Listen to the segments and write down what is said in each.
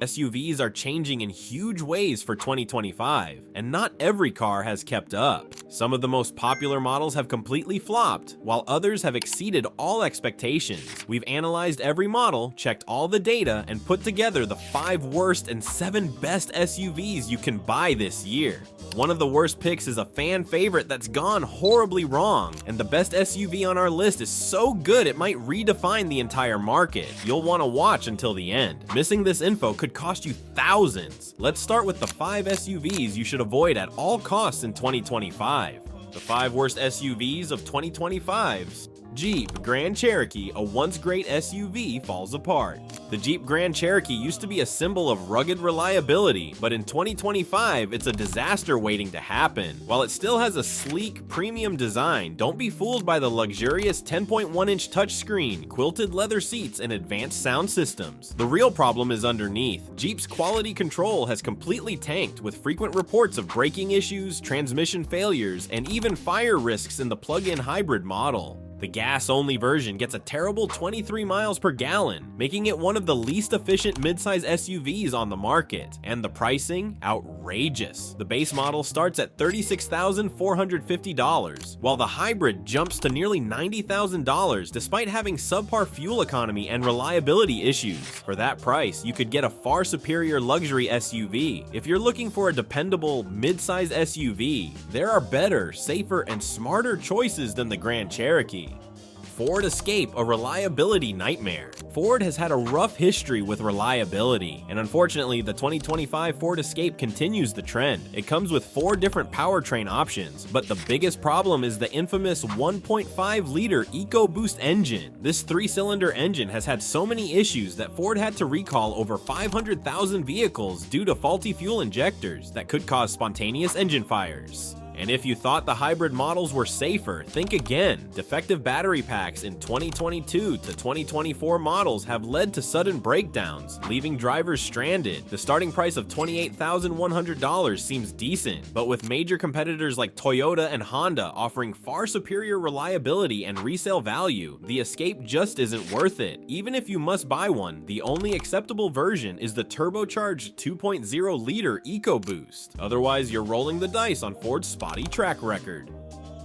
SUVs are changing in huge ways for 2025, and not every car has kept up. Some of the most popular models have completely flopped, while others have exceeded all expectations. We've analyzed every model, checked all the data, and put together the 5 worst and 7 best SUVs you can buy this year. One of the worst picks is a fan favorite that's gone horribly wrong, and the best SUV on our list is so good it might redefine the entire market. You'll want to watch until the end. Missing this info could cost you thousands. Let's start with the 5 SUVs you should avoid at all costs in 2025. The 5 worst SUVs of 2025. Jeep Grand Cherokee, a once great SUV, falls apart. The Jeep Grand Cherokee used to be a symbol of rugged reliability, but in 2025, it's a disaster waiting to happen. While it still has a sleek, premium design, don't be fooled by the luxurious 10.1-inch touchscreen, quilted leather seats, and advanced sound systems. The real problem is underneath. Jeep's quality control has completely tanked, with frequent reports of braking issues, transmission failures, and even fire risks in the plug-in hybrid model. The gas-only version gets a terrible 23 miles per gallon, making it one of the least efficient midsize SUVs on the market. And the pricing? Outrageous. The base model starts at $36,450, while the hybrid jumps to nearly $90,000 despite having subpar fuel economy and reliability issues. For that price, you could get a far superior luxury SUV. If you're looking for a dependable midsize SUV, there are better, safer, and smarter choices than the Grand Cherokee. Ford Escape, a reliability nightmare. Ford has had a rough history with reliability, and unfortunately, the 2025 Ford Escape continues the trend. It comes with 4 different powertrain options, but the biggest problem is the infamous 1.5-liter EcoBoost engine. This 3-cylinder engine has had so many issues that Ford had to recall over 500,000 vehicles due to faulty fuel injectors that could cause spontaneous engine fires. And if you thought the hybrid models were safer, think again. Defective battery packs in 2022 to 2024 models have led to sudden breakdowns, leaving drivers stranded. The starting price of $28,100 seems decent, but with major competitors like Toyota and Honda offering far superior reliability and resale value, the Escape just isn't worth it. Even if you must buy one, the only acceptable version is the turbocharged 2.0-liter EcoBoost. Otherwise, you're rolling the dice on Ford's spotty track record.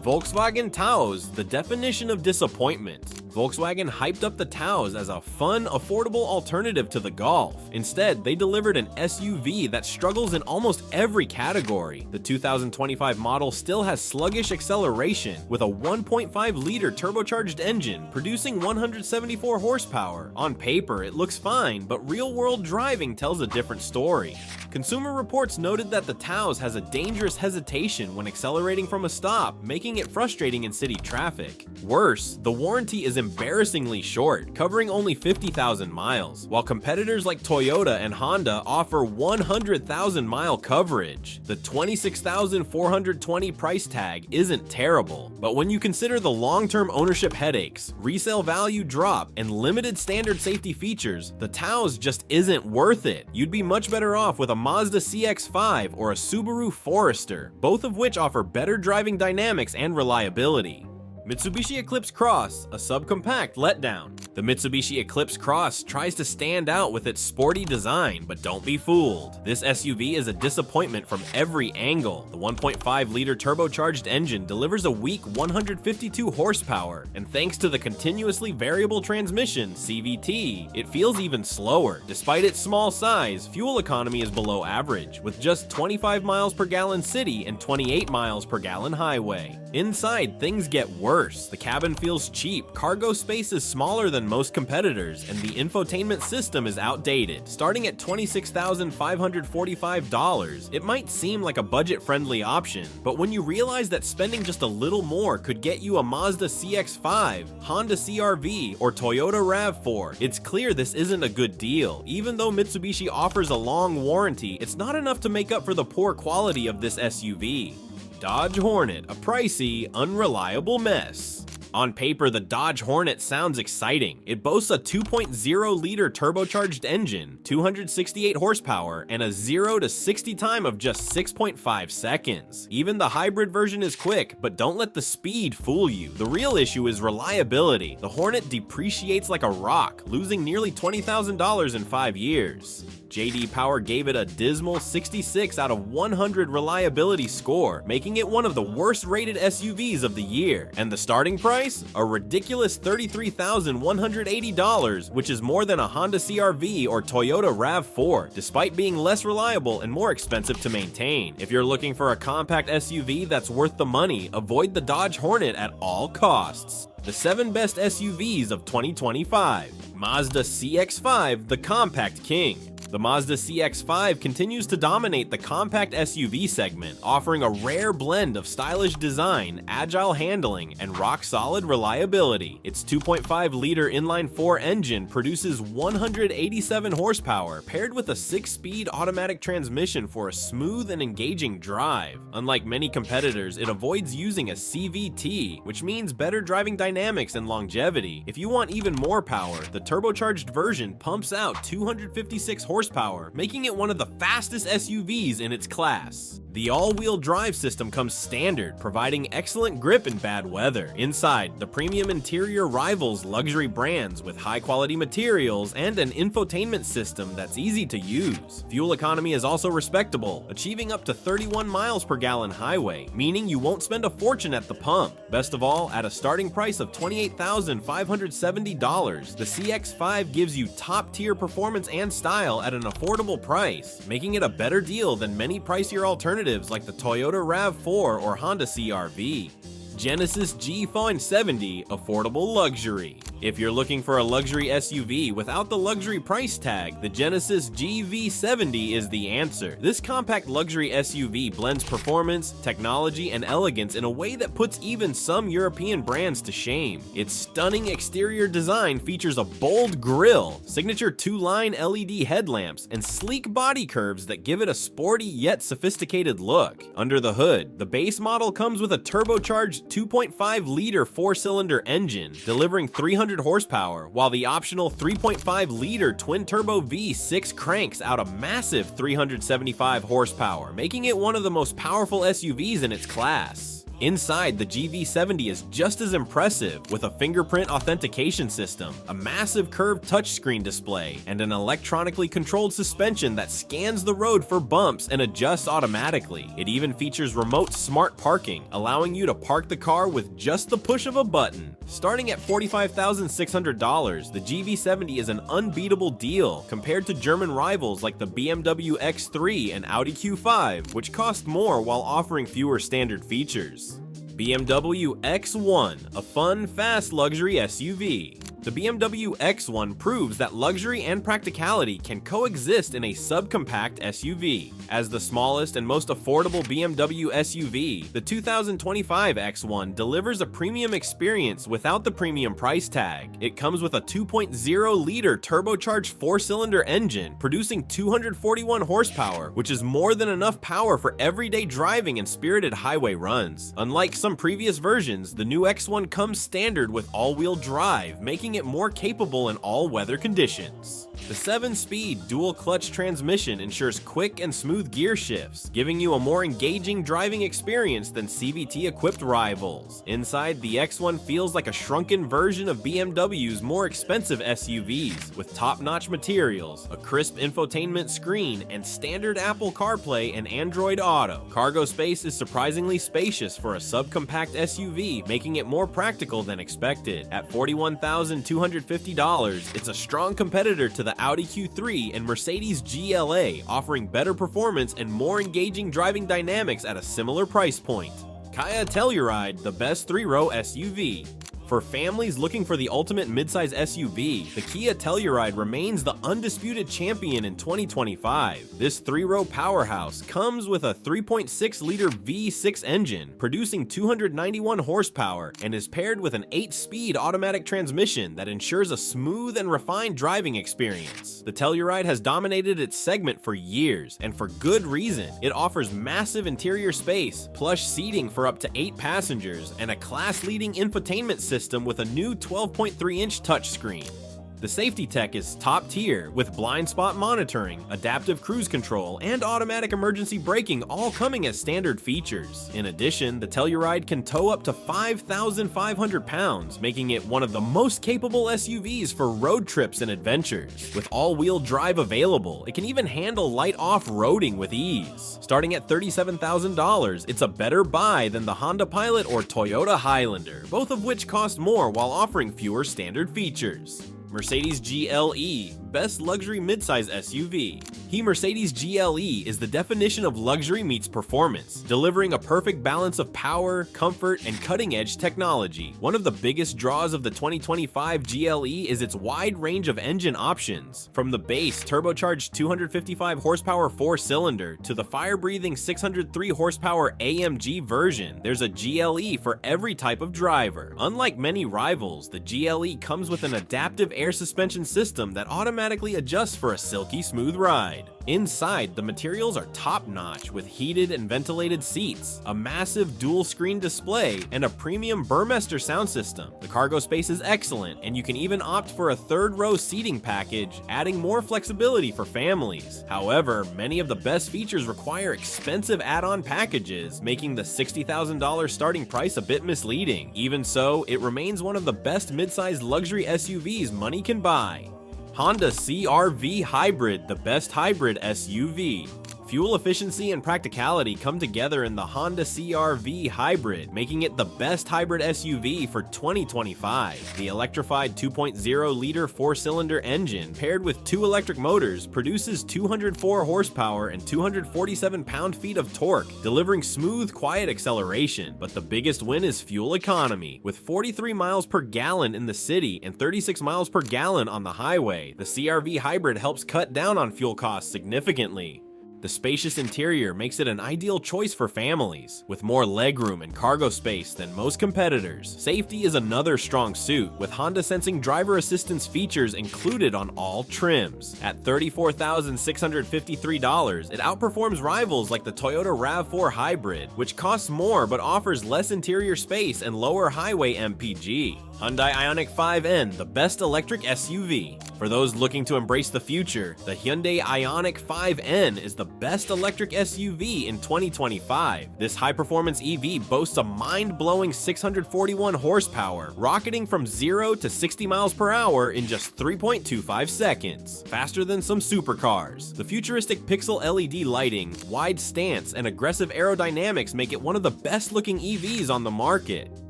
Volkswagen Taos, the definition of disappointment. Volkswagen hyped up the Taos as a fun, affordable alternative to the Golf. Instead, they delivered an SUV that struggles in almost every category. The 2025 model still has sluggish acceleration, with a 1.5-liter turbocharged engine producing 174 horsepower. On paper, it looks fine, but real-world driving tells a different story. Consumer Reports noted that the Taos has a dangerous hesitation when accelerating from a stop, making it frustrating in city traffic. Worse, the warranty is embarrassingly short, covering only 50,000 miles, while competitors like Toyota and Honda offer 100,000-mile coverage. The $26,420 price tag isn't terrible, but when you consider the long-term ownership headaches, resale value drop, and limited standard safety features, the Taos just isn't worth it. You'd be much better off with a Mazda CX-5 or a Subaru Forester, both of which offer better driving dynamics and reliability. Mitsubishi Eclipse Cross, a subcompact letdown. The Mitsubishi Eclipse Cross tries to stand out with its sporty design, but don't be fooled. This SUV is a disappointment from every angle. The 1.5-liter turbocharged engine delivers a weak 152 horsepower, and thanks to the continuously variable transmission, CVT, it feels even slower. Despite its small size, fuel economy is below average, with just 25 miles per gallon city and 28 miles per gallon highway. Inside, things get worse. The cabin feels cheap, cargo space is smaller than most competitors, and the infotainment system is outdated. Starting at $26,545, it might seem like a budget-friendly option, but when you realize that spending just a little more could get you a Mazda CX-5, Honda CR-V, or Toyota RAV4, it's clear this isn't a good deal. Even though Mitsubishi offers a long warranty, it's not enough to make up for the poor quality of this SUV. Dodge Hornet, a pricey, unreliable mess. On paper, the Dodge Hornet sounds exciting. It boasts a 2.0-liter turbocharged engine, 268 horsepower, and a 0 to 60 time of just 6.5 seconds. Even the hybrid version is quick, but don't let the speed fool you. The real issue is reliability. The Hornet depreciates like a rock, losing nearly $20,000 in 5 years. J.D. Power gave it a dismal 66 out of 100 reliability score, making it one of the worst-rated SUVs of the year. And the starting price? A ridiculous $33,180, which is more than a Honda CR-V or Toyota RAV4, despite being less reliable and more expensive to maintain. If you're looking for a compact SUV that's worth the money, avoid the Dodge Hornet at all costs. The 7 best SUVs of 2025. Mazda CX-5, the compact king. The Mazda CX-5 continues to dominate the compact SUV segment, offering a rare blend of stylish design, agile handling, and rock-solid reliability. Its 2.5-liter inline-4 engine produces 187 horsepower, paired with a 6-speed automatic transmission for a smooth and engaging drive. Unlike many competitors, it avoids using a CVT, which means better driving dynamics and longevity. If you want even more power, the turbocharged version pumps out 256 horsepower, making it one of the fastest SUVs in its class. The all-wheel drive system comes standard, providing excellent grip in bad weather. Inside, the premium interior rivals luxury brands with high-quality materials and an infotainment system that's easy to use. Fuel economy is also respectable, achieving up to 31 miles per gallon highway, meaning you won't spend a fortune at the pump. Best of all, at a starting price of $28,570, the CX-5 gives you top-tier performance and style at an affordable price, making it a better deal than many pricier alternatives like the Toyota RAV4 or Honda CR-V. Genesis G570 Affordable Luxury. If you're looking for a luxury SUV without the luxury price tag, the Genesis GV70 is the answer. This compact luxury SUV blends performance, technology, and elegance in a way that puts even some European brands to shame. Its stunning exterior design features a bold grille, signature 2-line LED headlamps, and sleek body curves that give it a sporty yet sophisticated look. Under the hood, the base model comes with a turbocharged 2.5-liter 4-cylinder engine, delivering 300 horsepower, while the optional 3.5-liter twin-turbo V6 cranks out a massive 375 horsepower, making it one of the most powerful SUVs in its class. Inside, the GV70 is just as impressive, with a fingerprint authentication system, a massive curved touchscreen display, and an electronically controlled suspension that scans the road for bumps and adjusts automatically. It even features remote smart parking, allowing you to park the car with just the push of a button. Starting at $45,600, the GV70 is an unbeatable deal compared to German rivals like the BMW X3 and Audi Q5, which cost more while offering fewer standard features. BMW X1, a fun, fast luxury SUV. The BMW X1 proves that luxury and practicality can coexist in a subcompact SUV. As the smallest and most affordable BMW SUV, the 2025 X1 delivers a premium experience without the premium price tag. It comes with a 2.0-liter turbocharged 4-cylinder engine, producing 241 horsepower, which is more than enough power for everyday driving and spirited highway runs. Unlike some previous versions, the new X1 comes standard with all-wheel drive, making it more capable in all weather conditions. The 7-speed dual-clutch transmission ensures quick and smooth gear shifts, giving you a more engaging driving experience than CVT-equipped rivals. Inside, the X1 feels like a shrunken version of BMW's more expensive SUVs, with top-notch materials, a crisp infotainment screen, and standard Apple CarPlay and Android Auto. Cargo space is surprisingly spacious for a subcompact SUV, making it more practical than expected. At $41,250, it's a strong competitor to the Audi Q3 and Mercedes GLA, offering better performance and more engaging driving dynamics at a similar price point. Kia Telluride, the best 3-row SUV. For families looking for the ultimate midsize SUV, the Kia Telluride remains the undisputed champion in 2025. This 3-row powerhouse comes with a 3.6-liter V6 engine, producing 291 horsepower, and is paired with an 8-speed automatic transmission that ensures a smooth and refined driving experience. The Telluride has dominated its segment for years, and for good reason. It offers massive interior space, plush seating for up to 8 passengers, and a class-leading infotainment system with a new 12.3-inch touchscreen. The The safety tech is top tier, with blind spot monitoring, adaptive cruise control, and automatic emergency braking all coming as standard features. In addition, the Telluride can tow up to 5,500 pounds, making it one of the most capable SUVs for road trips and adventures. With all-wheel drive available, it can even handle light off-roading with ease. Starting at $37,000, it's a better buy than the Honda Pilot or Toyota Highlander, both of which cost more while offering fewer standard features. Mercedes GLE, best luxury midsize SUV. Mercedes GLE is the definition of luxury meets performance, delivering a perfect balance of power, comfort, and cutting-edge technology. One of the biggest draws of the 2025 GLE is its wide range of engine options. From the base turbocharged 255 horsepower 4-cylinder to the fire-breathing 603 horsepower AMG version, there's a GLE for every type of driver. Unlike many rivals, the GLE comes with an adaptive air suspension system that automatically adjusts for a silky smooth ride. Inside, the materials are top-notch with heated and ventilated seats, a massive dual-screen display, and a premium Burmester sound system. The cargo space is excellent, and you can even opt for a third-row seating package, adding more flexibility for families. However, many of the best features require expensive add-on packages, making the $60,000 starting price a bit misleading. Even so, it remains one of the best mid-sized luxury SUVs money can buy. Honda CR-V Hybrid, the best hybrid SUV. Fuel efficiency and practicality come together in the Honda CR-V Hybrid, making it the best hybrid SUV for 2025. The electrified 2.0-liter 4-cylinder engine, paired with 2 electric motors, produces 204 horsepower and 247 pound-feet of torque, delivering smooth, quiet acceleration. But the biggest win is fuel economy. With 43 miles per gallon in the city and 36 miles per gallon on the highway, the CR-V Hybrid helps cut down on fuel costs significantly. The spacious interior makes it an ideal choice for families, with more legroom and cargo space than most competitors. Safety is another strong suit, with Honda sensing driver assistance features included on all trims. At $34,653, it outperforms rivals like the Toyota RAV4 Hybrid, which costs more but offers less interior space and lower highway MPG. Hyundai Ioniq 5N, the best electric SUV. For those looking to embrace the future, the Hyundai Ioniq 5N is the best electric SUV in 2025. This high-performance EV boasts a mind-blowing 641 horsepower, rocketing from 0 to 60 miles per hour in just 3.25 seconds, faster than some supercars. The futuristic pixel LED lighting, wide stance, and aggressive aerodynamics make it one of the best-looking EVs on the market.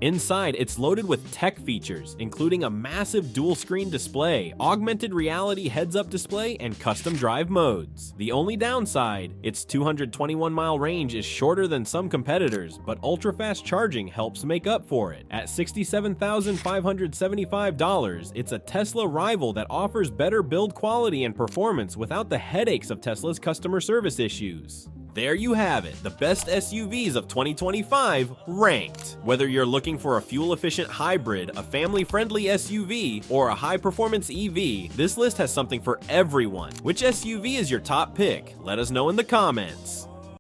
Inside, it's loaded with tech features, including a massive dual-screen display, augmented reality heads-up display, and custom drive modes. The only downside, its 221-mile range is shorter than some competitors, but ultra-fast charging helps make up for it. At $67,575, it's a Tesla rival that offers better build quality and performance without the headaches of Tesla's customer service issues. There you have it, the best SUVs of 2025 ranked. Whether you're looking for a fuel-efficient hybrid, a family-friendly SUV, or a high-performance EV, this list has something for everyone. Which SUV is your top pick? Let us know in the comments.